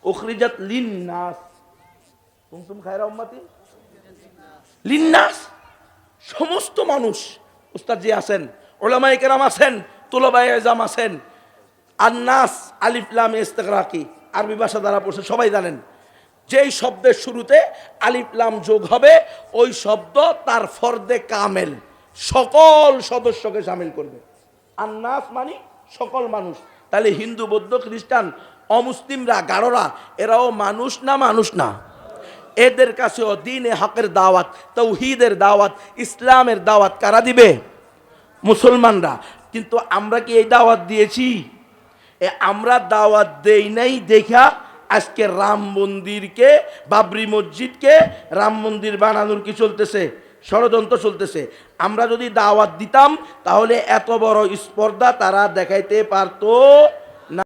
উখরিজাত লিন্নাস কুনতুম খায়রা উম্মাতিন লিন্নাস, সমস্ত মানুষ। উস্তাদ জি আছেন, উলামায়ে কেরাম আছেন, তুলাবায়ে ইলজাম আছেন। আন্নাস আলিফ লাম ইস্তিগরাকি, আরবি ভাষা দ্বারা পড়ছে, সবাই জানেন। যেই শব্দের শুরুতে আলিফ লাম যোগ হবে ওই শব্দ তার ফর্দে কামেল, সকল সদস্যকে শামিল করবে। আন্নাস মানে সকল মানুষ। তাহলে হিন্দু, বৌদ্ধ, খ্রিস্টান, অমুসলিমরা, গাড়োরা, এরাও মানুষ না? মানুষ না? এদের কাছেও দ্বীনে হকের দাওয়াত, তাওহীদের দাওয়াত, ইসলামের দাওয়াত কারা দিবে? মুসলমানরা। কিন্তু আমরা কি এই দাওয়াত দিয়েছি? আমরা দাওয়াত দেই নাই দেখা আজকে রাম মন্দিরকে, বাবরি মসজিদকে রাম মন্দির বানানোর কি চলতেছে? ষড়যন্ত্র চলতেছে। আমরা যদি দাওয়াত দিতাম তাহলে এত বড় স্পর্ধা তারা দেখাইতে পারতো